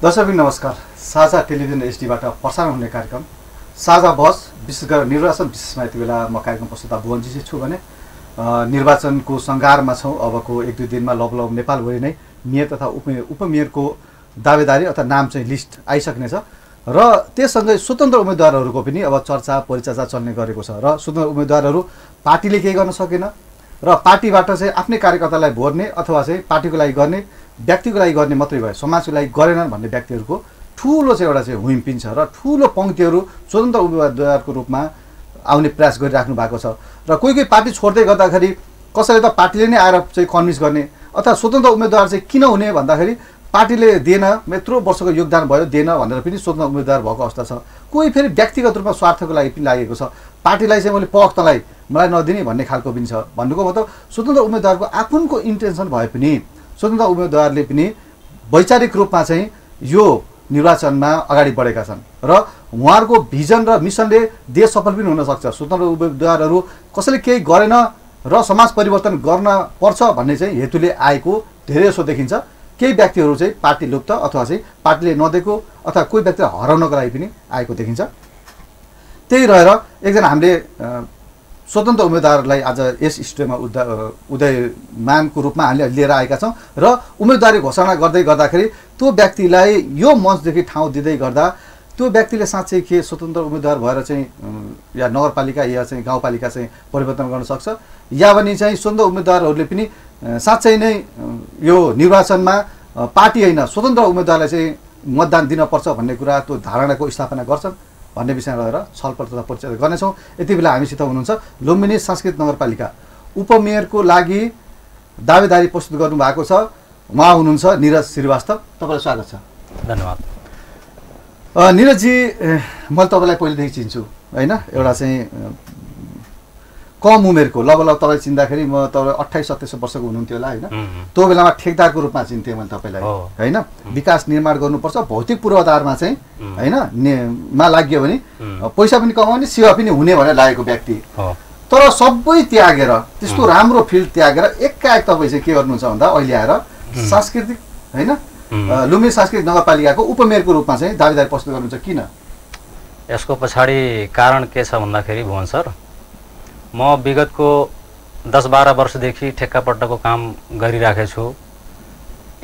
दर्शक नमस्कार। साझा टेलिभिजन एचडीबाट प्रसारण हुने कार्यक्रम साझा बहस विशेष गरेर निर्वाचन विशेषमा यति बेला म कार्यक्रम प्रस्तुता भुवनजी छु भने निर्वाचनको सङ्घारमा छौँ। अबको 1-2 दिनमा लगभग नेपालभरि नै मेयर तथा उपमेयरको दावेदारी अथवा नाम चाहिँ लिस्ट आइसक्नेछ र त्यससँगै स्वतन्त्र उम्मेदवारहरूको पनि अब चर्चा परिचर्चा चल्ने गरेको छ र स्वतन्त्र उम्मेदवारहरू पार्टीले केही गर्न सकेन र पार्टीबाट चाहिँ आफ्नै कार्यकर्तालाई भोर्ने अथवा चाहिँ पार्टीको लागि गर्ने व्यक्तिको लागि गर्ने मात्रै भयो, समाजको लागि गरेनन् भन्ने व्यक्तिहरूको ठुलो चाहिँ एउटा चाहिँ हुइम्पिन छ र ठुलो पङ्क्तिहरू स्वतन्त्र उम्मेदवारको रूपमा आउने प्रयास गरिराख्नु भएको छ र कोही पार्टी छोड्दै गर्दाखेरि कसैले त पार्टीले नै आएर चाहिँ कन्भिन्स गर्ने अथवा स्वतन्त्र उम्मेदवार चाहिँ किन हुने भन्दाखेरि पार्टीले दिएन, यत्रो वर्षको योगदान भयो दिएन भनेर पनि स्वतन्त्र उम्मेदवार भएको अवस्था छ। कोही फेरि व्यक्तिगत रूपमा स्वार्थको लागि पनि लागेको छ, पार्टीलाई चाहिँ मैले पख तँलाई मलाई नदिने भन्ने खालको पनि छ। भन्नुको मतलब स्वतन्त्र उम्मेदवारको आफूको इन्टेन्सन भए पनि स्वतन्त्र उम्मेदवारले पनि वैचारिक रूपमा चाहिँ यो निर्वाचनमा अगाडि बढेका छन् र उहाँहरूको भिजन र मिसनले देश सफल पनि हुन सक्छ। स्वतन्त्र उम्मेदवारहरू कसैले केही गरेन र समाज परिवर्तन गर्न पर्छ भन्ने चाहिँ हेतुले आएको धेरै जसो देखिन्छ। केही व्यक्तिहरू चाहिँ पार्टी लुप्त अथवा चाहिँ पार्टीले नदिएको अथवा कोही व्यक्तिलाई हराउनको लागि पनि आएको देखिन्छ। त्यही रहेर एकजना हामीले स्वतन्त्र उम्मेदवारलाई आज यस स्टुडियोमा उदयमानको रूपमा हामीले लिएर आएका छौँ र उम्मेदवारी घोषणा गर्दै गर्दाखेरि त्यो व्यक्तिलाई यो मञ्चदेखि ठाउँ दिँदै गर्दा त्यो व्यक्तिले साँच्चै के स्वतन्त्र उम्मेदवार भएर चाहिँ या नगरपालिका या चाहिँ गाउँपालिका चाहिँ परिवर्तन गर्न सक्छ या भने चाहिँ स्वतन्त्र उम्मेदवारहरूले पनि साँच्चै नै यो निर्वाचनमा पार्टी होइन स्वतन्त्र उम्मेदवारलाई चाहिँ मतदान दिनपर्छ भन्ने कुरा त्यो धारणाको स्थापना गर्छन् भन्ने विषयमा रहेर छलफल तथा परिचर्चा गर्नेछौँ। यति बेला हामीसित हुनुहुन्छ लुम्बिनी सांस्कृतिक नगरपालिका उपमेयरको लागि दावेदारी प्रस्तुत गर्नुभएको छ, उहाँ हुनुहुन्छ निरज श्रीवास्तव। तपाईँलाई स्वागत छ। धन्यवाद। निरजजी, मैले तपाईँलाई पहिलेदेखि चिन्छु होइन, एउटा चाहिँ कम उमेरको लगभग तपाईँ चिन्दाखेरि म तपाईँ 28-27 वर्षको हुनुहुन्थ्यो होला होइन। त्यो बेलामा ठेकदारको रूपमा चिन्थेँ मैले तपाईँलाई होइन। विकास निर्माण गर्नुपर्छ भौतिक पूर्वाधारमा चाहिँ होइन मा लाग्यो भने पैसा पनि कमाउने सेवा पनि हुने भनेर लागेको व्यक्ति। तर सबै त्यागेर त्यस्तो राम्रो फिल्ड त्यागेर एकाएक तपाईँ चाहिँ के गर्नुहुन्छ भन्दा अहिले आएर सांस्कृतिक होइन लुम्बिनी सांस्कृतिक नगरपालिकाको उपमेयरको रूपमा चाहिँ दावेदारी प्रस्तुत गर्नुहुन्छ। किन? यसको पछाडि कारण के छ भन्दाखेरि भुवन सर, म विगतको 10-12 वर्षदेखि ठेक्कापट्टाको काम गरिराखेको छु।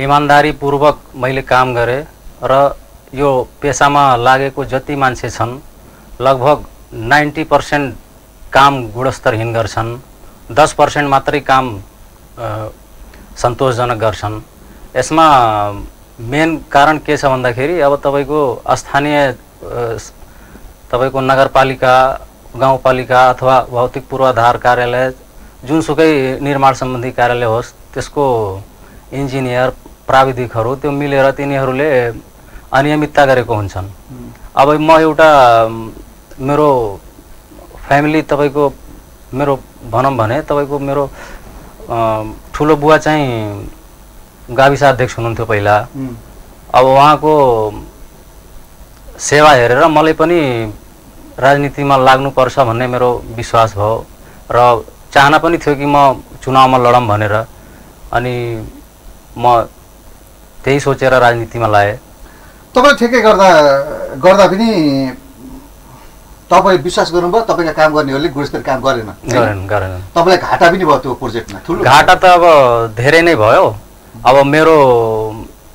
इमान्दारीपूर्वक मैले काम गरेँ र यो पेसामा लागेको जति मान्छे छन् लगभग 90% काम गुणस्तरहीन गर्छन्, 10% मात्रै काम सन्तोषजनक गर्छन्। यसमा मेन कारण के छ भन्दाखेरि अब तपाईँको स्थानीय तपाईँको नगरपालिका गाउँपालिका अथवा भौतिक पूर्वाधार कार्यालय जुनसुकै निर्माण सम्बन्धी कार्यालय होस् त्यसको इन्जिनियर प्राविधिकहरू त्यो मिलेर तिनीहरूले अनियमितता गरेको हुन्छन्। अब म एउटा मेरो फ्यामिली तपाईँको मेरो भनौँ भने तपाईँको मेरो ठुलो बुवा चाहिँ गाविस अध्यक्ष हुनुहुन्थ्यो पहिला। अब उहाँको सेवा हेरेर मलाई पनि राजनीतिमा लाग्नुपर्छ भन्ने मेरो विश्वास भयो र चाहना पनि थियो कि म चुनावमा लडौँ भनेर। अनि म त्यही सोचेर राजनीतिमा लागेँ। तपाईँ ठेकै गर्दा पनि तपाईँ विश्वास गर्नुभयो तपाईँका काम गर्नेहरूले गुणस्तरीय काम गरेन? तपाईँलाई घाटा पनि भयो त्यो प्रोजेक्टमा? ठुलो घाटा त अब धेरै नै भयो। अब मेरो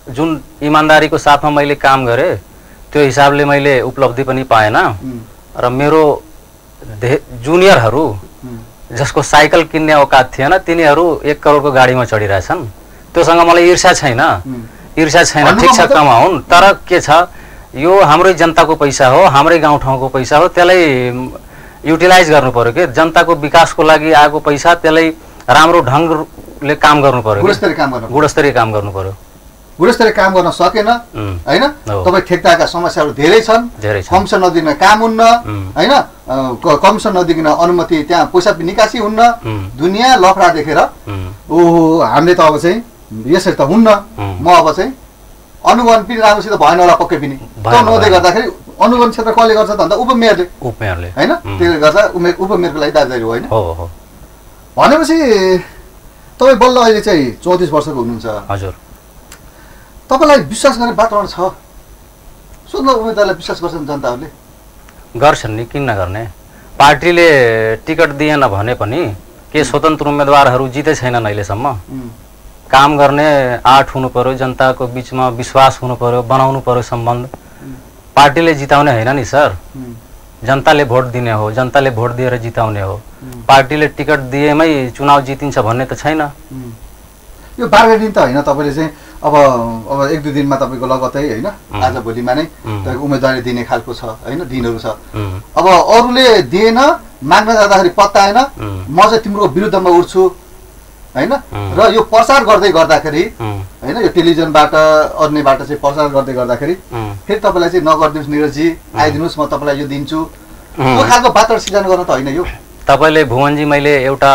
जुन इमान्दारीको साथमा मैले काम गरेँ त्यो हिसाबले मैले उपलब्धि पनि पाएन र मेरो जुनियरहरू जसको साइकल किन्ने औकात थिएन तिनीहरू 1 करोडको गाडीमा चढिरहेछन्। त्योसँग मलाई ईर्ष्या छैन ठिक छ कमाउन्, तर के छ यो हाम्रै जनताको पैसा हो, हाम्रै गाउँठाउँको पैसा हो, त्यसलाई युटिलाइज गर्नु पर्यो कि जनताको विकासको लागि आएको पैसा त्यसलाई राम्रो ढङ्गले काम गर्नु पर्यो, गुणस्तरीय काम गर्नु पर्यो। गुणस्तरीय काम गर्न सकेन होइन। तपाईँ ठेक्दारका समस्याहरू धेरै छन्, कमिसन नदिन काम हुन्न होइन, कमिसन नदिकन अनुमति त्यहाँ पैसा निकासी हुन्न, दुनियाँ लफडा देखेर ओहो हामीले त अब चाहिँ यसरी त हुन्न, म अब चाहिँ अनुगमन पनि राम्रोसित भएन होला पक्कै पनि। त्यो नहुँदै गर्दाखेरि अनुगमन क्षेत्र कसले गर्छ त भन्दा उपमेयरले होइन। त्यसले गर्दा उपमेयरको लागि दावेदारी हो होइन। भनेपछि तपाईँ बल्ल अहिले चाहिँ 34 वर्षको हुनुहुन्छ। हजुर। तपाईलाई विश्वास गर्ने वातावरण छ स्वतन्त्र उम्मेदवारलाई विश्वास गर्छन् जनताहरूले? गर्छन् नि, किन नगर्ने। पार्टीले टिकट दिएन भने पनि के स्वतन्त्र उम्मेदवारहरू जिते छैनन् अहिलेसम्म। काम गर्ने आँट हुनु पर्यो, जनताको बिचमा विश्वास हुनु पर्यो, बनाउनु पर्यो सम्बन्ध। पार्टीले जिताउने होइन नि सर, जनताले भोट दिने हो, जनताले भोट दिएर जिताउने हो। पार्टीले टिकट दिएमै चुनाव जितिन्छ भन्ने त छैन। यो बार्गेनिङ त होइन, तपाईँले चाहिँ अब 1-2 दिनमा तपाईँको लगतै होइन आज भोलिमा नै तपाईँको उम्मेदवारी दिने खालको छ होइन, दिनहरू छ। अब अरूले दिएन, माग्न जाँदाखेरि पत्ताएन, म चाहिँ तिम्रो विरुद्धमा उठ्छु होइन, र यो प्रचार गर्दै गर्दाखेरि होइन, यो टेलिभिजनबाट अन्यबाट चाहिँ प्रचार गर्दै गर्दाखेरि फेरि तपाईँलाई चाहिँ नगरिदिनुहोस् निरजजी, आइदिनुहोस् म तपाईँलाई यो दिन्छु, त्यो खालको वातावरण सिर्जना गर्न त होइन यो। तपाईँले भुवनजी मैले एउटा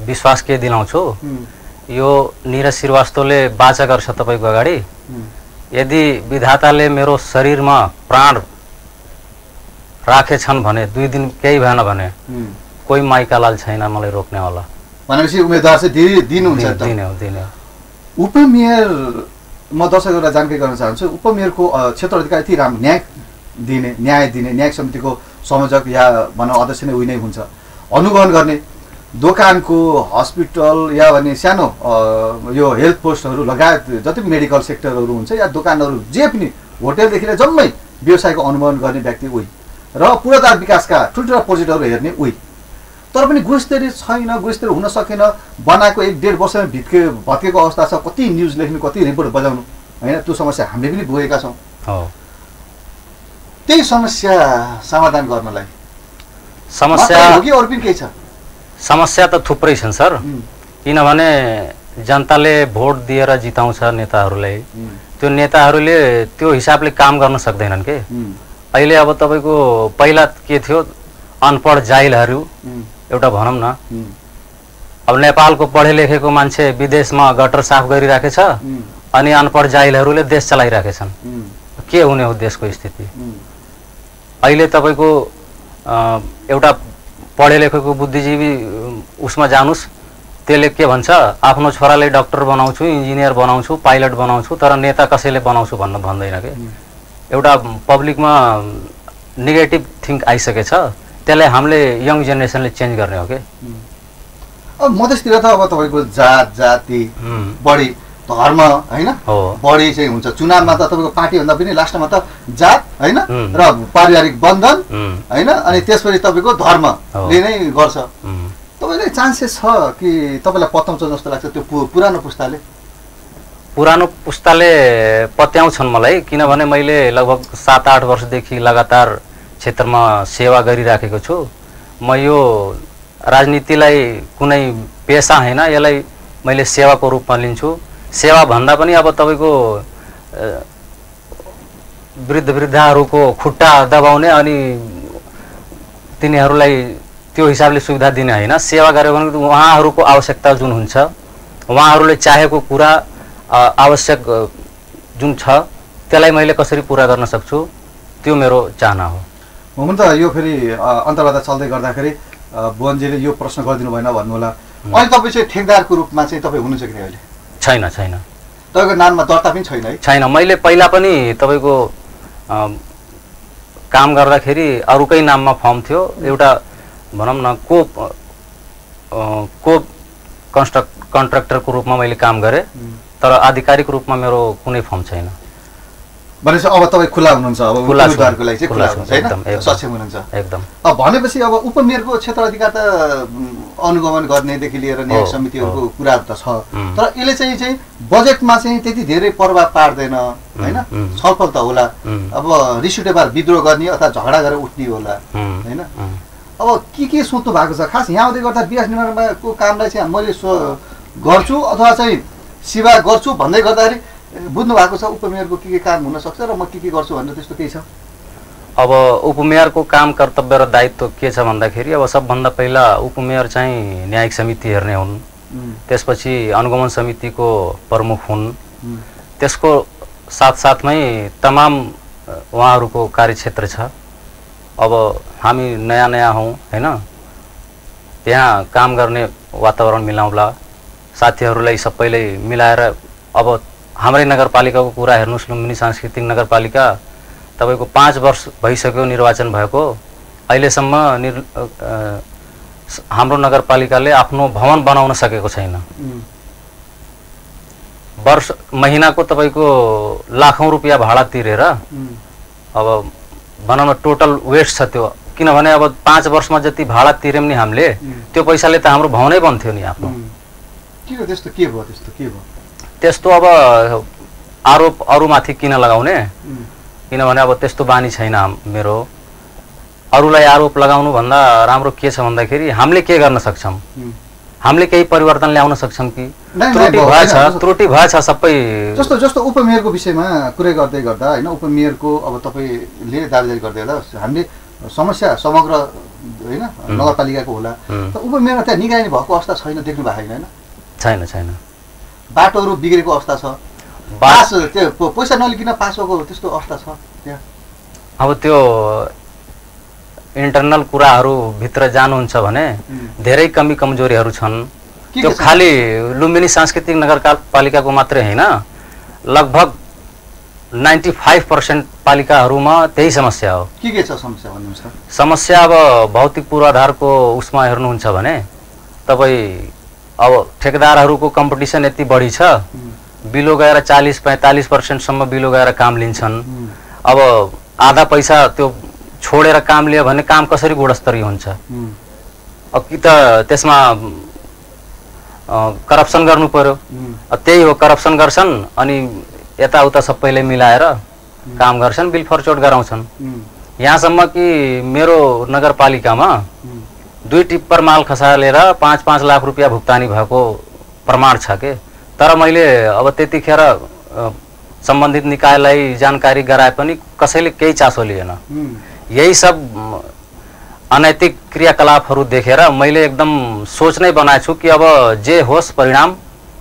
विश्वास के दिलाउँछु, यो निरज श्रीवास्तवले बाचा गर्छ तपाईँको अगाडि। यदि विधाताले मेरो शरीरमा प्राण राखेछन् भने 2 दिन केही भएन भने कोही माइकालाल छैन मलाई रोक्नेवाला। भनेपछि उम्मेदवार चाहिँ दिनुहुन्छ त? दिने हो। उपमेयर म दर्शकहरूलाई जानकारी गर्न चाहन्छु, उपमेयरको क्षेत्र अधिकारी यति राम्रो न्याय दिने न्यायिक समितिको संयोजक या भनौँ अध्यक्ष नै उही नै हुन्छ, अनुगमन गर्ने, दोकानको हस्पिटल या भने सानो यो हेल्थ पोस्टहरू लगायत जति पनि मेडिकल सेक्टरहरू हुन्छ या दोकानहरू जे पनि होटेलदेखि लिएर जम्मै व्यवसायको अनुगमन गर्ने व्यक्ति उही, र पूर्वाधार विकासका ठुल्ठुला प्रोजेक्टहरू हेर्ने उही। तर पनि गुणस्तरीय छैन, गुणस्तरीय हुन सकेन, बनाएको 1-1.5 वर्षमा भत्केको अवस्था छ। कति न्युज लेख्नु, कति रिपोर्ट बजाउनु होइन, त्यो समस्या हामीले पनि भोगेका छौँ। त्यही समस्या समाधान गर्नलाई समस्या हो कि अरू पनि केही छ? समस्या त थुप्रै छन् सर, किनभने जनताले भोट दिएर जिताउँछ नेताहरूलाई, त्यो नेताहरूले त्यो हिसाबले काम गर्न सक्दैनन् के। अहिले अब तपाईँको पहिला के थियो, अनपढ जाहिलहरू एउटा भनौँ न, अब नेपालको पढे लेखेको मान्छे विदेशमा गटर साफ गरिराखेछ अनि अनपढ जाहिलहरूले देश चलाइराखेछन्। के हुने हो देशको स्थिति? अहिले तपाईँको एउटा पढे लेखेको बुद्धिजीवी उसमा जानुस्, त्यसले के भन्छ, आफ्नो छोराले डाक्टर बनाउँछु, इन्जिनियर बनाउँछु, पाइलट बनाउँछु, तर नेता कसैले बनाउँछु भन्दैन के। एउटा पब्लिकमा नेगेटिभ थिङ्क आइसकेछ, त्यसलाई हामीले यङ जेनेरेसनले चेन्ज गर्ने हो के। अब मधेसतिर त अब तपाईँको जात जाति बढी, धर्म होइन बढी चाहिँ हुन्छ। चुनावमा त तपाईँको पार्टीभन्दा पनि लास्टमा त जात होइन र पारिवारिक बन्धन होइन, अनि त्यसपछि तपाईँको धर्मले नै गर्छ। तपाईँलाई चान्सेस छ कि तपाईँलाई पत्याउँछ जस्तो लाग्छ त्यो पुरानो पुस्ताले? पुरानो पुस्ताले पत्याउँछन् मलाई, किनभने मैले लगभग 7-8 वर्षदेखि लगातार क्षेत्रमा सेवा गरिराखेको छु। म यो राजनीतिलाई कुनै पेसा होइन, यसलाई मैले सेवाको रूपमा लिन्छु। सेवा भन्दा पनि अब तपाईँको वृद्धहरूको खुट्टा दबाउने अनि तिनीहरूलाई त्यो हिसाबले सुविधा दिने होइन। सेवा गर्यो भने उहाँहरूको आवश्यकता जुन हुन्छ, उहाँहरूले चाहेको कुरा आवश्यक जुन छ त्यसलाई मैले कसरी पुरा गर्न सक्छु, त्यो मेरो चाहना हो। हुन त यो फेरि अन्तर्वार्ता चल्दै गर्दाखेरि भुवनजीले यो प्रश्न गरिदिनु भएन भन्नु होला, अहिले तपाईँ चाहिँ ठेकदारको रूपमा चाहिँ तपाईँ हुनुहुन्छ कि अहिले? छैन। तपाईँको नाममा दर्ता पनि छैन है? छैन। मैले पहिला पनि तपाईँको काम गर्दाखेरि अरूकै नाममा फर्म थियो, एउटा भनौँ न को कन्ट्र्याक्टरको रूपमा मैले काम गरेँ, तर आधिकारिक रूपमा मेरो कुनै फर्म छैन। भनेपछि अब तपाईँ खुला हुनुहुन्छ, अब उम्मेदवारको लागि चाहिँ खुला हुनुहुन्छ हैन, सक्षम हुनुहुन्छ एकदम। अब भनेपछि अब उपमेयरको क्षेत्र अधिकार त अनुगमन गर्नेदेखि लिएर न्याय समितिहरूको कुरा त छ, तर यसले चाहिँ बजेटमा चाहिँ त्यति धेरै प्रभाव पार्दैन हैन। छलफल त होला, अब रिस उठेबार विद्रोह गर्ने अथवा झगडा गरेर उठ्ने होला हैन। अब के सोच्नु भएको छ खास यहाँ आउँदै गर्दा विकास निर्माणको कामलाई चाहिँ मैले गर्छु अथवा चाहिँ सेवा गर्छु भन्दै गर्दाखेरि बुझ्नु भएको छ उपमेयरको के काम हुन सक्छ र म के गर्छु भनेर त्यस्तो केही छ? अब उपमेयरको काम कर्तव्य र दायित्व के छ भन्दाखेरि अब सबभन्दा पहिला उपमेयर चाहिँ न्यायिक समिति हेर्ने हुन्, त्यसपछि अनुगमन समितिको प्रमुख हुन्, त्यसको साथसाथमै तमाम उहाँहरूको कार्यक्षेत्र छ। अब हामी नयाँ हौँ हैन, त्यहाँ काम गर्ने वातावरण मिलाउँला, साथीहरूलाई सबैलाई मिलाएर अब हाम्रै नगरपालिकाको कुरा हेर्नुहोस्, लुम्बिनी सांस्कृतिक नगरपालिका तपाईको 5 वर्ष भइसक्यो निर्वाचन भएको, अहिलेसम्म हाम्रो नगरपालिकाले आफ्नो भवन बनाउन सकेको छैन। वर्ष महिनाको तपाईको लाखौं रुपैयाँ भाडा तिरेर अब भनौँ न टोटल वेस्ट छ त्यो। किनभने अब 5 वर्षमा जति भाडा तिर्यौं नि हामीले त्यो पैसाले त हाम्रो भवनै बन्थ्यो नि आफ्नो। के भयो त्यस्तो अब आरोप अरूमाथि किन लगाउने, किनभने अब त्यस्तो बानी छैन मेरो। अरूलाई आरोप लगाउनु भन्दा राम्रो के छ भन्दाखेरि हामीले के गर्न सक्छौं, हामीले केही परिवर्तन ल्याउन सक्छौं कि? त्रुटि भएछ सबै। जस्तो उपमेयरको विषयमा कुरा गर्दै गर्दा हैन, उपमेयरको अब तपाईले दाबीदारी गर्दै गर्दा हामीले समस्या समग्र हैन नगरपालिकाको होला, त उपमेयरमा त्यहाँ निगरानी भएको अवस्था छैन, देख्नु भएको हैन? छैन। बाटोहरू बिग्रेको अवस्था छ, पास त्यो पैसा नलिकन पास भएको त्यस्तो अवस्था छ त्यहाँ। अब त्यो इन्टरनल कुराहरू भित्र जानुहुन्छ भने धेरै कमी कमजोरीहरू छन्। त्यो खाली लुम्बिनी सांस्कृतिक नगरपालिकाको मात्रै हैन, लगभग 95% पालिकाहरूमा त्यही समस्या हो। के छ समस्या भन्नुहुन्छ? समस्या अब भौतिक पूर्वाधारको उसमा हेर्नुहुन्छ भने तपाई अब ठेकेदारहरूको कम्पिटिसन यति बढी छ, बिलो गएर 40-45% सम्म बिलो गएर काम लिन्छन्। अब आधा पैसा त्यो छोडेर काम लियो भने काम कसरी गुणस्तरीय हुन्छ? अब कि त त्यसमा करप्सन गर्नु पर्यो। त्यही हो, करप्सन गर्छन् अनि यताउता सबैले मिलाएर काम गर्छन्, बिल फरचोट गराउँछन्। यहाँसम्म कि मेरो नगरपालिकामा 2 टिप्पर माल खसालेर 5-5 लाख रुपैयाँ भुक्तानी भएको प्रमाण छ के। तर मैले अब त्यतिखेर सम्बन्धित निकायलाई जानकारी गराए पनि कसैले केही चासो लिएन। यही सब अनैतिक क्रियाकलापहरू देखेर मैले एकदम सोच नै बनाएको छु कि अब जे होस् परिणाम,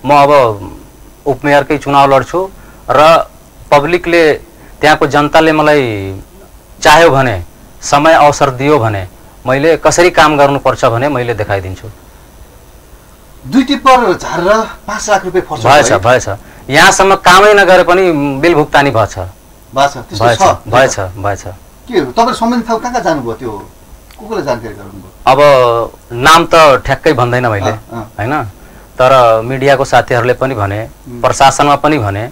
म अब उपमेयरकै चुनाव लड्छु र पब्लिकले त्यहाँको जनताले मलाई चाह्यो भने, समय अवसर दियो भने मैले कसरी काम गर्नुपर्छ भने मैले देखाइदिन्छु। 2 टिप्पर झारेर 5 लाख रुपैयाँ खर्च भएछ। यहाँसम्म कामै नगरे पनि बिल भुक्तानी भएछ। के तपाईले सम्बन्धित ठाउँ कहाँ जानुभयो? त्यो कसले जानकारी गराउनुभयो? अब नाम त ठ्याक्कै भन्दैन मैले हैन, तर मिडियाको साथीहरूले पनि भने, प्रशासनमा पनि भने,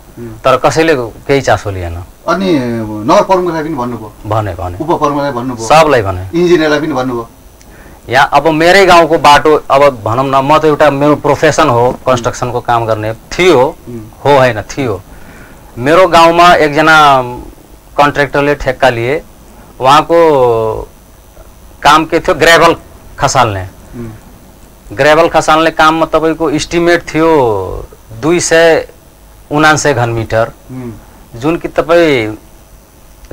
तर कसैले केही चासो लिएन। अनि नगर प्रमुखलाई पनि भन्नुभयो? भने उपप्रमुखलाई भन्नुभयो? सबलाई भने, इन्जिनियरलाई पनि भन्नुभयो? यहाँ अब मेरै गाउँको बाटो, अब भनौँ न, म त एउटा मेरो प्रोफेसन हो कन्स्ट्रक्सनको काम गर्ने थियो, हो हैन थियो। मेरो गाउँमा एकजना कन्ट्र्याक्टरले ठेक्का लिए, उहाँको काम के थियो ग्रेभल खसाल्ने। ग्रेभल खसाल्ने काममा तपाईको एस्टिमेट थियो 279 घन मिटर, जुन कि तपाई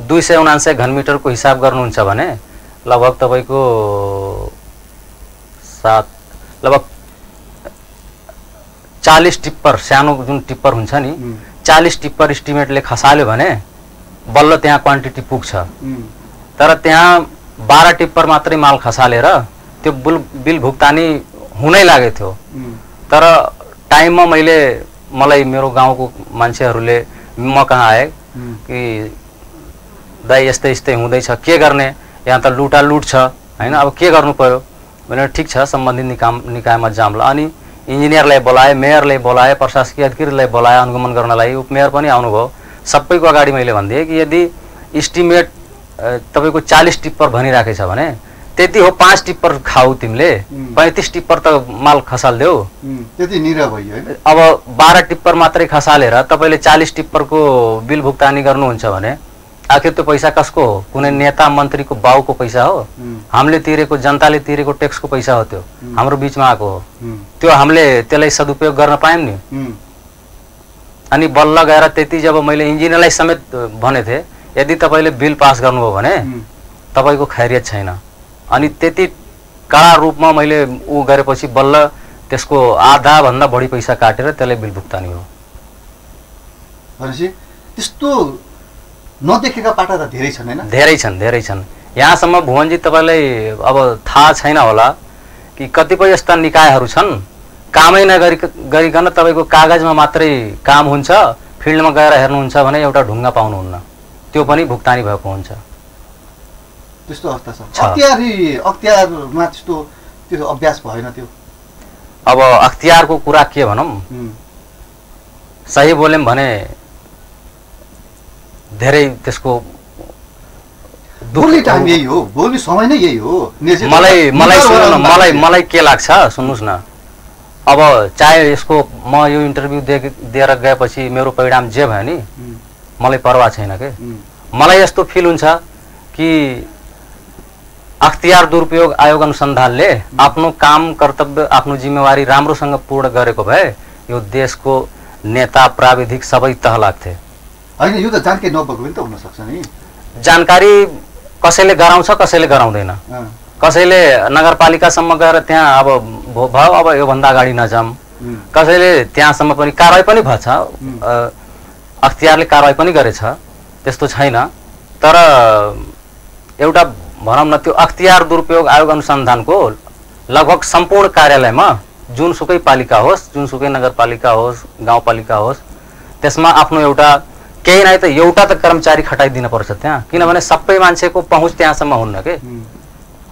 279 घन मिटरको हिसाब गर्नुहुन्छ भने लगभग तपाईको 40 टिप्पर, सानो जुन टिप्पर हुन्छ नि, 40 टिप्पर एस्टिमेटले खसाल्यो भने बल्ल त्यहाँ क्वान्टिटी पुग्छ। तर त्यहाँ 12 टिप्पर मात्रै माल खसालेर त्यो बिल भुक्तानी हुनै लागेको थियो। तर टाइममा मलाई मेरो गाउँको मान्छेहरूले म कहाँ आए कि दाइ यस्तै यस्तै हुँदैछ, के गर्ने, यहाँ त लुटालुट छ हैन, अब के गर्नु पर्यो भने ठिक छ सम्बन्धित निकायमा जाम्ला। अनि इन्जिनियरलाई बोलाए, मेयरलाई बोलाए, प्रशासकीय अधिकारीलाई बोलाए अनुगमन गर्नलाई, उपमेयर पनि आउनुभयो। सबैको अगाडि मैले भनिदिएँ कि यदि एस्टिमेट तपाईको 40 टिप्पर भनिराखेछ भने त्यति हो, 5 टिप्पर खाऊ तिमीले, 35 टिप्पर त माल खसाल्देऊ, त्यति निरा भयो हैन। अब 12 टिप्पर मात्रै खसालेर तपाईले 40 टिप्परको बिल भुक्तानी गर्नुहुन्छ भने आखिर त्यो पैसा कसको हो? कुनै नेता मन्त्रीको बाउको पैसा हो? हामीले तिरेको, जनताले तिरेको ट्याक्सको पैसा हो, त्यो हाम्रो बीचमा आएको हो। त्यो हामीले त्यसलाई सदुपयोग गर्न पायौं नि। अनि बल्ल गएर त्यति जब मैले इन्जिनियरलाई समेत भने थिए, यदि तपाईले बिल पास गर्नुभयो भने तपाईको खैरियत छैन। अनि त्यति कडा रूपमा मैले उ गरेपछि बल्ल त्यसको आधा भन्दा बढी पैसा काटेर त्यसले बिल भुक्तानी हो। भनेपछि त्यस्तो नदेखेका पाटा त धेरै छन् हैन? धेरै छन्। यहाँसम्म भुवनजी तपाईलाई अब थाहा छैन होला कि कतिपय यस्ता निकायहरू छन् कामै नगरिकन तपाईको कागजमा मात्रै काम हुन्छ, फिल्डमा गएर हेर्नुहुन्छ भने एउटा ढुङ्गा पाउनुहुन्न। त्यो पनि भुक्तानी भएको हुन्छ। त्यस्तो अवस्था छ। अख्तियारमा त्यस्तो त्यो अभ्यास भएन त्यो। अब अख्तियारको कुरा के भनौँ, सही बोल्यौँ भने धेरै त्यसको बोल्ने टाइम यही हो, बोल्ने समय नै यही हो। मलाई के लाग्छ सुन्नुहोस् न, अब चाहे यसको म यो इन्टरभ्यू दिएर गएपछि मेरो परिणाम जे भयो नि मलाई परवाह छैन के। मलाई यस्तो फिल हुन्छ कि अख्तियार दुरुपयोग आयोग अनुसन्धानले आफ्नो काम कर्तव्य आफ्नो जिम्मेवारी राम्रोसँग पूर्ण गरेको भए यो देशको नेता प्राविधिक सबै तह लाग्थे। होइन, यो त जानकारी नभएको पनि त हुन सक्छ नि। जानकारी कसैले गराउँछ कसैले गराउँदैन। कसैले नगरपालिकासम्म गएर त्यहाँ अब भयो अब योभन्दा अगाडि नजाऊँ, कसैले त्यहाँसम्म पनि कारवाही पनि भएछ, अख्तियारले कारवाही पनि गरेछ, त्यस्तो छैन। तर एउटा भनौँ न त्यो अख्तियार दुरुपयोग आयोग अनुसन्धानको लगभग सम्पूर्ण कार्यालयमा जुनसुकै पालिका होस्, जुनसुकै नगरपालिका होस्, गाउँपालिका होस्, त्यसमा आफ्नो एउटा केही नै त एउटा त कर्मचारी खटाइदिन पर्छ त्यहाँ, किनभने सबै मान्छेको पहुँच त्यहाँसम्म हुन्न के।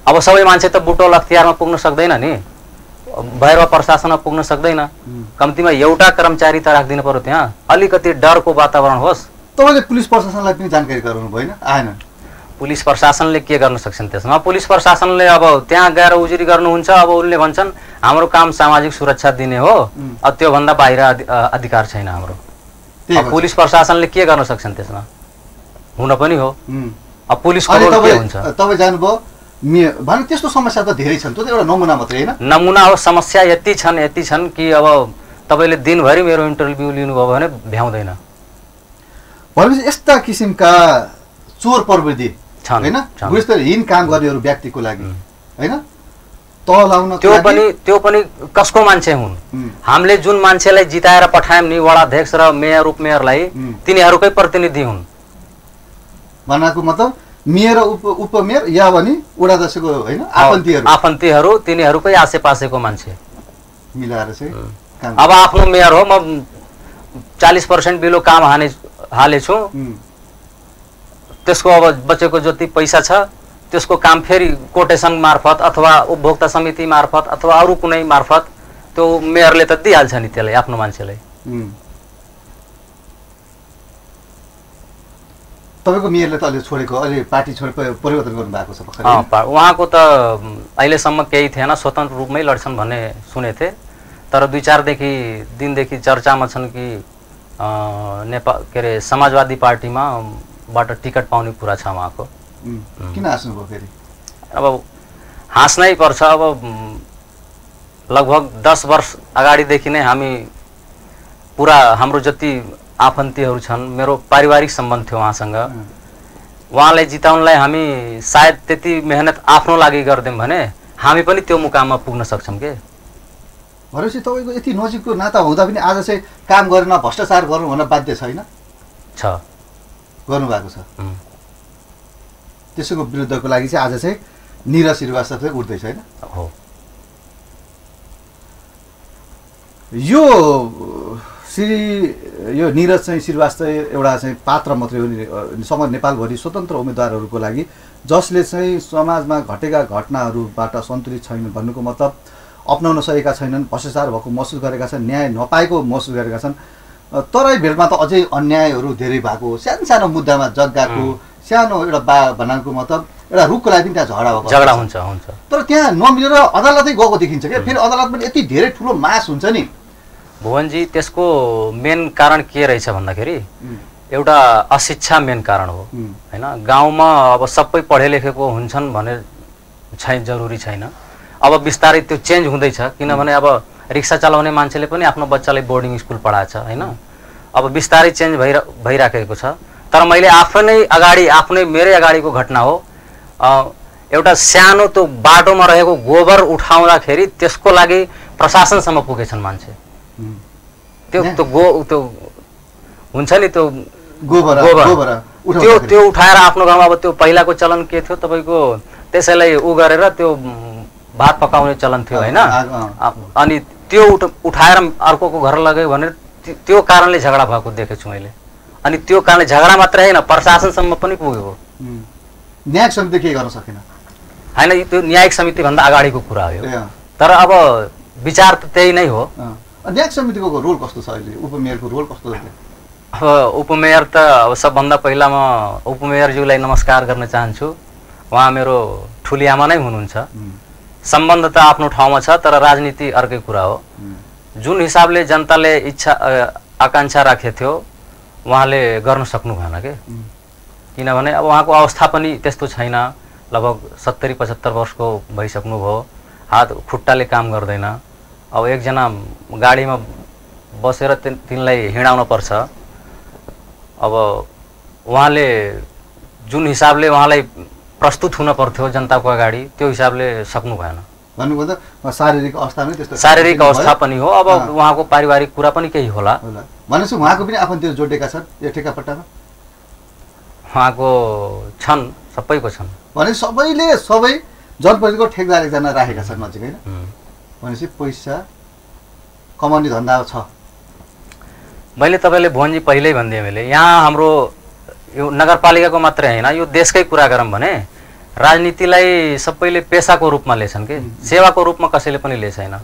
अब सबै मान्छे त बुटोल अख्तियारमा पुग्न सक्दैन नि, भैरवा प्रशासनमा पुग्न सक्दैन, कम्तीमा एउटा कर्मचारी त राखिदिनु पर्यो त्यहाँ, अलिकति डरको वातावरण होस्। तपाईँले पुलिस प्रशासनलाई पनि जानकारी गराउनु भएन? आएन। पुलिस प्रशासनले के गर्न सक्छन् त्यसमा? पुलिस प्रशासनले अब त्यहाँ गएर उजुरी गर्नुहुन्छ, अब उनले भन्छन् हाम्रो काम सामाजिक सुरक्षा दिने हो, अब त्योभन्दा बाहिर अधिकार छैन हाम्रो। पुलिस प्रशासनले के गर्न सक्छन् त्यसमा? हुन पनि हो। अब पुलिसको रोल के हुन्छ? तपाईँ जानुभयो भने त्यस्तो समस्या त धेरै छन्, त्यो त एउटा नमुना मात्रै होइन। नमुना हो, समस्या यति छन् कि अब तपाईँले दिनभरि मेरो इन्टरभ्यू लिनुभयो भने भ्याउँदैन। भनेपछि यस्ता किसिमका चोर प्रवृत्ति छन् होइन, गुणस्तरहीन काम गर्नेहरू व्यक्तिको लागि होइन, तह लाउन त्यो पनि कसको मान्छे हुन्? हामीले जुन मान्छेलाई जिताएर पठायौँ नि वडाध्यक्ष र मेयर उपमेयरलाई, तिनीहरूकै प्रतिनिधि हुन्। भन्नाको मतलब मेयर उपमेयर या भने वडाध्यक्षको होइन आफन्तीहरू तिनीहरूकै आसेपासेको मान्छे मिलाएर चाहिँ। अब आफ्नो मेयर हो, म 40% बिलो काम हालेछु, त्यसको अब बचेको जति पैसा छ त्यसको काम फेरि कोटेसन मार्फत अथवा उपभोक्ता समिति मार्फत अथवा अरू कुनै मार्फत त्यो मेयरले त दिइहाल्छ नि त्यसलाई, आफ्नो मान्छेलाई। तपाईँको मेयरले त अहिले छोडेको, अहिले पार्टी छोडेको परिवर्तन गर्नु भएको छ भर्खरै। उहाँको त अहिलेसम्म केही थिएन, स्वतन्त्र रूपमै लड्छन् भन्ने सुनेको थिएँ, तर 2-4 दिनदेखि चर्चामा छन् कि नेपाल के अरे समाजवादी पार्टीमा बाट टिकट पाउने कुरा छ उहाँको। किन हाँस्नुभयो फेरि? अब हाँस्नै पर्छ। अब लगभग 10 वर्ष अगाडिदेखि नै हामी पुरा हाम्रो जति आफन्तीहरू छन्, मेरो पारिवारिक सम्बन्ध थियो उहाँसँग, उहाँलाई जिताउनलाई हामी सायद त्यति मेहनत आफ्नो लागि गर्दैनौँ भने हामी पनि त्यो मुकाममा पुग्न सक्छौँ के। भनेपछि तपाईँको यति नजिकको नाता हुँदा पनि आज चाहिँ काम गरेन, भ्रष्टाचार गर्नु भन्न बाध्य छैन? छ, गर्नुभएको छ। त्यसको विरुद्धको लागि चाहिँ आज चाहिँ निरज श्रीवास्तव चाहिँ उठ्दैछ होइन? हो। यो निरज चाहिँ श्रीवास्तव एउटा चाहिँ पात्र मात्रै हो समग्र नेपालभरि स्वतन्त्र उम्मेदवारहरूको लागि, जसले चाहिँ समाजमा घटेका घटनाहरूबाट सन्तुलित छैन भन्नुको मतलब अपनाउन सकेका छैनन्, भ्रष्टाचार भएको महसुस गरेका छन्, न्याय नपाएको महसुस गरेका छन्। तराई भेटमा त अझै अन्यायहरू धेरै भएको, सानो मुद्दामा जग्गाको सानो एउटा बनाएको मतलब एउटा रुखको लागि पनि त्यहाँ झगडा हुन्छ। तर त्यहाँ नमिलेर अदालतै गएको देखिन्छ क्या। फेरि अदालत पनि यति धेरै ठुलो मास हुन्छ नि भुवनजी। त्यसको मेन कारण के रहेछ भन्दाखेरि एउटा अशिक्षा मेन कारण हो होइन। गाउँमा अब सबै पढे लेखेको हुन्छन् भने जरुरी छैन। अब बिस्तारै त्यो चेन्ज हुँदैछ, किनभने अब रिक्सा चलाउने मान्छेले पनि आफ्नो बच्चालाई बोर्डिङ स्कुल पढाएछ होइन। अब बिस्तारै चेन्ज भइराखेको छ। तर मैले आफ्नै मेरै अगाडिको घटना हो, एउटा सानो त्यो बाटोमा रहेको गोबर उठाउँदाखेरि त्यसको लागि प्रशासनसम्म पुगेछन् मान्छे। त्यो हुन्छ नि त्यो गोबर त्यो उठाएर आफ्नो गाउँमा, अब त्यो पहिलाको चलन के थियो तपाईँको, त्यसैलाई उ गरेर त्यो भात पकाउने चलन थियो होइन। अनि त्यो उठाएर अर्कोको घर लग्यो भनेर त्यो कारणले झगडा भएको देखेछु मैले। अनि त्यो कारणले झगडा मात्रै हैन प्रशासनसम्म पनि पुग्यो। न्यायिक समिति के गर्न सकेन? हैन त्यो न्यायिक समिति भन्दा अगाडिको कुरा हो। तर अब विचार त त्यही नै हो। न्यायिक समितिको रोल कस्तो छ अहिले? उपमेयरको रोल कस्तो छ? अब उपमेयर त अब सबभन्दा पहिला म उपमेयरज्यूलाई नमस्कार गर्न चाहन्छु। उहाँ मेरो ठुली आमा नै हुनुहुन्छ। सम्बन्ध त आफ्नो ठाउँमा छ तर राजनीति अर्कै कुरा हो। जुन हिसाबले जनताले इच्छा आकांक्षा राखेको थियो उहाँले गर्न सक्नु भएन के, किनभने अब उहाँको अवस्था पनि त्यस्तो छैन। लगभग 70-75 वर्षको भइसक्नु भयो, हात खुट्टाले काम गर्दैन। अब एकजना गाडीमा बसेर तिनलाई हिँडाउन पर्छ। अब उहाँले जुन हिसाबले उहाँलाई प्रस्तुत हुन पर्थ्यो जनताको अगाडि त्यो हिसाबले सक्नु भएन। भन्नुभन्दा शारीरिक अवस्था पनि त्यस्तो, शारीरिक अवस्था पनि हो। अब उहाँको पारिवारिक कुरा पनि केही होला। भनेपछि उहाँको पनि आफन्तीहरू जोडिएका छन् यो ठेक्कापट्टामा? उहाँको छन्, सबैको छन्। भने सबैले सबै जनप्रतिनिधिको ठेकदार एकजना राखेका छन् नजिक होइन? भनेपछि पैसा कमाउने धन्दा छ। मैले तपाईँले भुवनजी पहिल्यै भनिदिएँ मैले, यहाँ हाम्रो यो नगरपालिकाको मात्रै होइन यो देशकै कुरा गरौँ भने राजनीतिलाई सबैले पेसाको रूपमा लिएछन् कि सेवाको रूपमा कसैले पनि लिए छैन।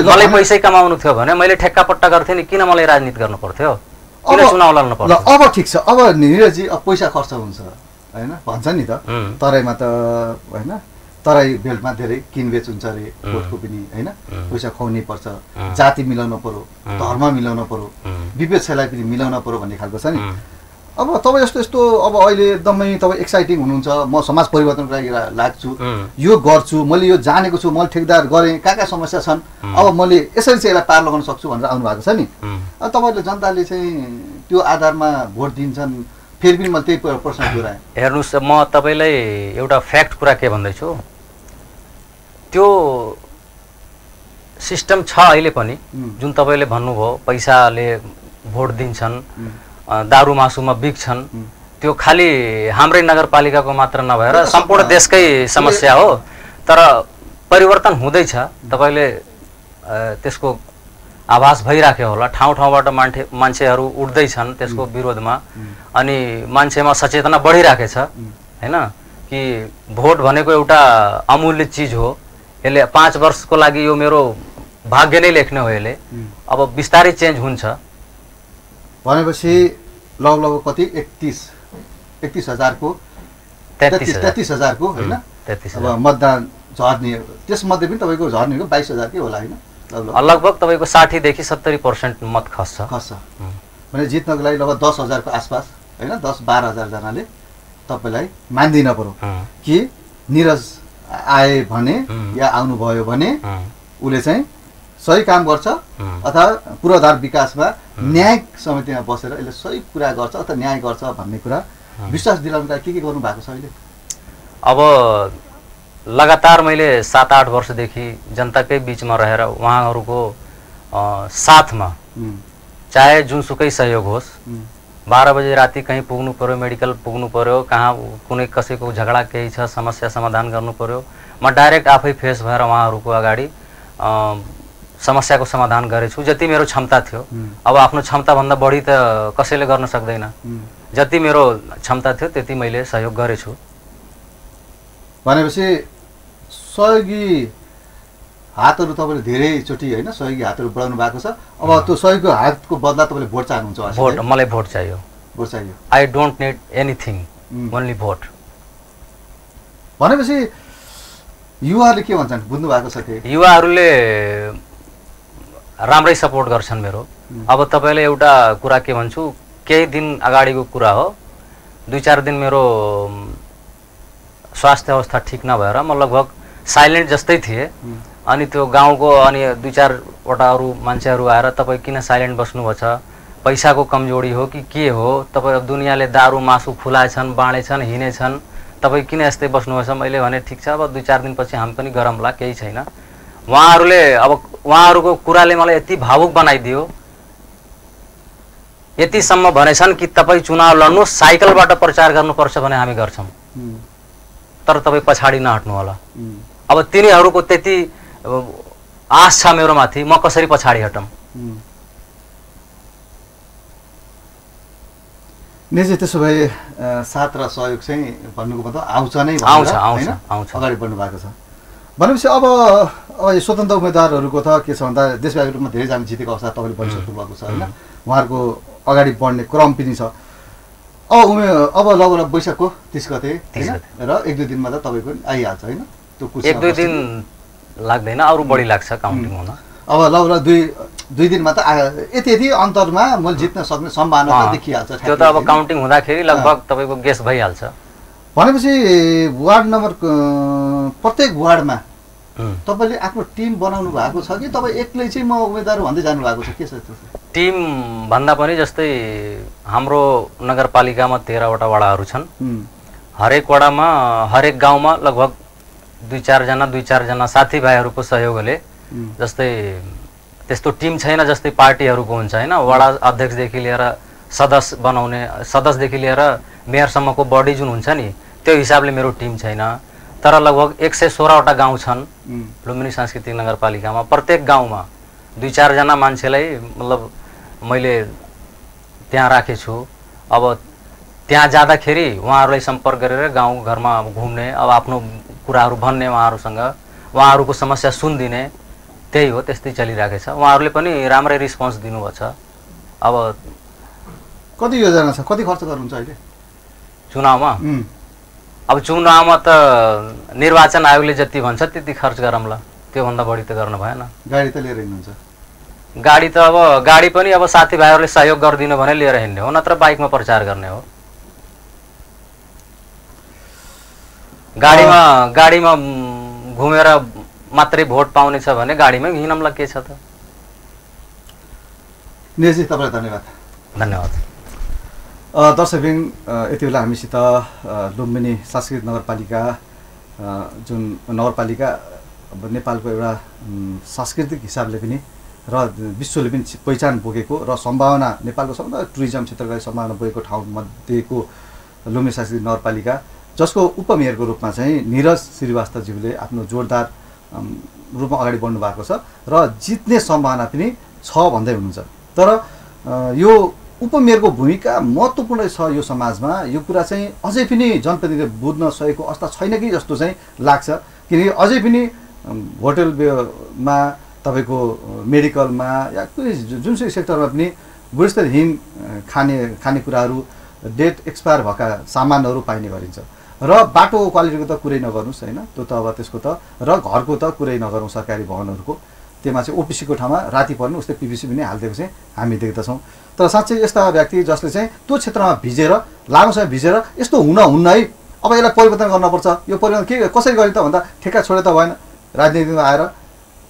मलाई पैसै कमाउनु थियो भने मैले ठेक्कापट्टा गर्थेँ नि, किन मलाई राजनीति गर्नु पर्थ्यो, किन चुनाव लड्नु पर्थ्यो? अब ठिक छ, अब निरजी अब पैसा खर्च हुन्छ होइन भन्छ नि त, तराईमा त होइन तराई बेल्टमा धेरै किनबेच हुन्छ अरे भोटको पनि होइन, पैसा खुवाउनै पर्छ, जाति मिलाउनु पर्यो, धर्म मिलाउनु पर्यो, विपेक्षलाई पनि मिलाउनु पर्यो भन्ने खालको छ नि। अब तपाईँ यस्तो अब अहिले एकदमै तपाईँ एक्साइटिङ हुनुहुन्छ, म समाज परिवर्तनको लागि लाग्छु, यो गर्छु, मैले यो जानेको छु, मैले ठेकदार गरेँ, कहाँ समस्या छन्, अब मैले यसरी चाहिँ यसलाई पार लगाउन सक्छु भनेर आउनु भएको छ नि। अब तपाईँहरूले जनताले चाहिँ त्यो आधारमा भोट दिन्छन्, फेरि पनि मैले त्यही प्रश्न दोहोऱ्याएँ। हेर्नुहोस्, म तपाईँलाई एउटा फ्याक्ट कुरा के भन्दैछु, त्यो सिस्टम छ अहिले पनि जुन तपाईँले भन्नुभयो पैसाले भोट दिन्छन्, दारू मासुमा बिक्छन्, त्यो खालि हाम्रै नगरपालिकाको मात्र नभएर सम्पूर्ण देशकै समस्या हो। तर परिवर्तन हुँदैछ, तपाईँले त्यसको आभास भइराख्यो होला। ठाउँ ठाउँबाट मान्छेहरू उठ्दैछन् त्यसको विरोधमा, अनि मान्छेमा सचेतना बढिराखेछ होइन कि भोट भनेको एउटा अमूल्य चिज हो, यसले 5 वर्षको लागि यो मेरो भाग्य नै लेख्ने हो, यसले अब बिस्तारै चेन्ज हुन्छ। भनेपछि लगभग कति 31,000को 33,000को होइन अब मतदान झर्ने, त्यसमध्ये पनि तपाईँको झर्नेको 22,000 के होला होइन? लगभग तपाईँको 60 देखि 70% मत खस्छ। भने जित्नको लागि लगभग 10,000को आसपास होइन, 10-12,000 जनाले तपाईँलाई मान्दिन पर्यो कि निरज आए भने या आउनुभयो भने उसले चाहिँ सही काम गर्छ अथवा पूर्वाधार विकासमा न्यायिक समितिमा बसेर यसले सही कुरा गर्छ अथवा न्याय गर्छ भन्ने कुरा विश्वास दिलाउनका के गर्नु भएको छ अहिले? अब लगातार मैले 7-8 वर्षदेखि जनताकै बिचमा रहेर उहाँहरूको साथमा चाहे जुनसुकै सहयोग होस्, 12 बजे राति कहीँ पुग्नु पर्यो, मेडिकल पुग्नु पर्यो, कहाँ कुनै कसैको झगडा केही छ समस्या समाधान गर्नु पर्यो, म डाइरेक्ट आफै फेस भएर उहाँहरूको अगाडि समस्याको समाधान गरेछु जति मेरो क्षमता थियो। अब आफ्नो क्षमताभन्दा बढी त कसैले गर्न सक्दैन, जति मेरो क्षमता थियो त्यति मैले सहयोग गरेछु। भनेपछि सहयोगी हातहरू तपाईँले धेरैचोटि होइन सहयोगी हातहरू बढाउनु भएको छ। अब त्यो सहयोगी हातको बदला तपाईँले भोट चाहनुहुन्छ? भोट, मलाई भोट चाहियो। भोट चाहियो। I don't need anything, only vote. भनेपछि युवाहरूले के भन्छन् बुझ्नु भएको छ? के युवाहरूले राम्रै सपोर्ट गर्छन् मेरो। अब तपाईँले एउटा कुरा के भन्छु, केही दिन अगाडिको कुरा हो, 2-4 दिन मेरो स्वास्थ्य अवस्था ठिक नभएर म लगभग साइलेन्ट जस्तै थिएँ। अनि त्यो गाउँको अनि 2-4वटा अरू मान्छेहरू आएर तपाईँ किन साइलेन्ट बस्नुभएको छ, पैसाको कमजोरी हो कि के हो, तपाईँ दुनियाँले दारू मासु खुलाएछन्, बाँडेछन्, हिँडेछन्, तपाईँ किन यस्तै बस्नुभएछ? मैले भने ठिक छ, अब 2-4 दिनपछि हामी पनि गरौँला, केही छैन। उहाँहरूले अब उहाँहरूको कुराले मलाई यति भावुक बनाइदियो, यतिसम्म भनेछन् कि तपाईँ चुनाव लड्नु, साइकलबाट प्रचार गर्नुपर्छ भने हामी गर्छौँ, तर तपाईँ पछाडि नहट्नु होला। अब तिनीहरूको त्यति आश छ मेरो माथि, म कसरी पछाडि हटौँ? निजी त्यसो भए साथ र सहयोग चाहिँ भन्नुको मतलब आउँछ नै आउँछ अगाडि बढ्नु भएको छ भनेपछि अब यो स्वतन्त्र उम्मेदवारहरूको त के छ भन्दा देशव्यापी रूपमा धेरैजना जितेको अवस्था तपाईँले भनिसक्नु भएको छ होइन उहाँहरूको अगाडि बढ्ने क्रम पनि छ अब लगभग वैशाखको 30 गते होइन र 1-2 दिनमा त तपाईँको आइहाल्छ होइन त्यो 1-2 दिन लाग्दैन अरू बढी लाग्छ काउन्टिङ हुन अब लगभग 2 दिनमा त यति अन्तरमा मैले जित्न सक्ने सम्भावना त देखिहाल्छ त्यो त अब काउन्टिङ हुँदाखेरि लगभग तपाईँको गेस भइहाल्छ भनेपछि वार्ड नम्बर प्रत्येक वार्डमा तपाईँले आफ्नो टिम बनाउनु भएको छ कि तपाईँ एक्लै चाहिँ म उम्मेदवार भन्दै जानु भएको छ के छ त्यो टिम भन्दा पनि जस्तै हाम्रो नगरपालिकामा 13 वटा वडाहरू छन् हरेक वडामा हरेक गाउँमा लगभग 2-4 जना साथीभाइहरूको सहयोगले जस्तै त्यस्तो टिम छैन जस्तै पार्टीहरूको हुन्छ हैन वडा अध्यक्षदेखि लिएर सदस्यदेखि लिएर मेयरसम्मको बडी जुन हुन्छ नि त्यो हिसाबले मेरो टिम छैन तर लगभग 116 वटा गाउँ छन् लुम्बिनी सांस्कृतिक नगरपालिकामा प्रत्येक गाउँमा 2-4 जना मान्छेलाई मतलब मैले त्यहाँ राखेछु अब त्यहाँ जाँदाखेरि उहाँहरूलाई सम्पर्क गरेर गाउँ घरमा घुम्ने अब आफ्नो कुराहरू भन्ने उहाँहरूको समस्या सुनिदिने त्यही हो त्यस्तै चलिरहेको छ उहाँहरूले पनि राम्रै रिस्पोन्स दिनुभएको छ अब कति योजना छ कति खर्च गर्नुहुन्छ अहिले चुनावमा अब चुनावमा त निर्वाचन आयोगले जति भन्छ त्यति खर्च गरौँला त्योभन्दा बढी त गर्न भएन गाडी त लिएर हिँड्नुहुन्छ गाडी त अब गाडी पनि अब साथीभाइहरूले सहयोग गरिदिनु भने लिएर हिँड्ने हो नत्र बाइकमा प्रचार गर्ने हो गाडीमा घुमेर मात्रै भोट पाउने छ भने गाडीमै हिँड्नलाई के छ त निजी तपाईलाई धन्यवाद दर्शकबिन यति बेला हामीसित लुम्बिनी सांस्कृतिक नगरपालिका जुन नगरपालिका नेपालको एउटा सांस्कृतिक हिसाबले पनि र विश्वले पनि पहिचान बोकेको र सम्भावना नेपालको सबभन्दा टुरिज्म क्षेत्रका सम्भावना बोकेको ठाउँमध्येको लुम्बिनी सांस्कृतिक नगरपालिका जसको उपमेयरको रूपमा चाहिँ निरज श्रीवास्तवज्यूले आफ्नो जोरदार रूपमा अगाडि बढ्नु भएको छ र जित्ने सम्भावना पनि छ भन्दै हुनुहुन्छ तर यो उपमेयरको भूमिका महत्त्वपूर्ण छ यो समाजमा यो कुरा चाहिँ अझै पनि जनप्रतिनिधिले बुझ्न सकेको अवस्था छैन कि जस्तो चाहिँ लाग्छ किनकि अझै पनि होटलमा तपाईँको मेडिकलमा या कुनै जुनसुकै सेक्टरमा पनि गुणस्तरहीन खानेकुराहरू डेट एक्सपायर भएका सामानहरू पाइने गरिन्छ र बाटोको क्वालिटीको त कुरै नगर्नुहोस् होइन त्यो त अब त्यसको त र घरको त कुरै नगरौँ सरकारी भवनहरूको त्यसमा चाहिँ ओपिसीको ठाउँमा राति पर्नु उस्तै पिभिसी पनि हालिदिएको चाहिँ हामी देख्दछौँ तर साँच्चै यस्ता व्यक्ति जसले चाहिँ त्यो क्षेत्रमा भिजेर लामो समय भिजेर यस्तो हुन्न है अब यसलाई परिवर्तन गर्नुपर्छ यो परिवर्तन के कसरी गर्ने त भन्दा ठेक्का छोडे त भएन राजनीतिमा आएर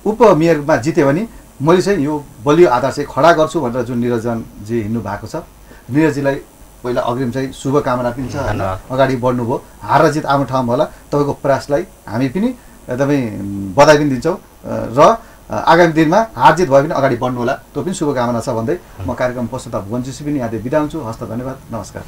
उपमेयरमा जित्यो भने मैले चाहिँ यो बलियो आधार चाहिँ खडा गर्छु भनेर जुन निरञ्जनजी हिँड्नु भएको छ निरजजीलाई पहिला अग्रिम चाहिँ शुभकामना पनि छ अगाडि बढ्नुभयो हार र जित आफ्नो ठाउँमा होला तपाईँको प्रयासलाई हामी पनि एकदमै बधाई पनि दिन्छौँ र आगामी दिनमा हार जित भयो भने अगाडि बढ्नु होला त्यो पनि शुभकामना छ भन्दै म कार्यक्रम प्रस्तुता भुवनजी पनि यहाँले बिदा हुन्छु हस्त धन्यवाद नमस्कार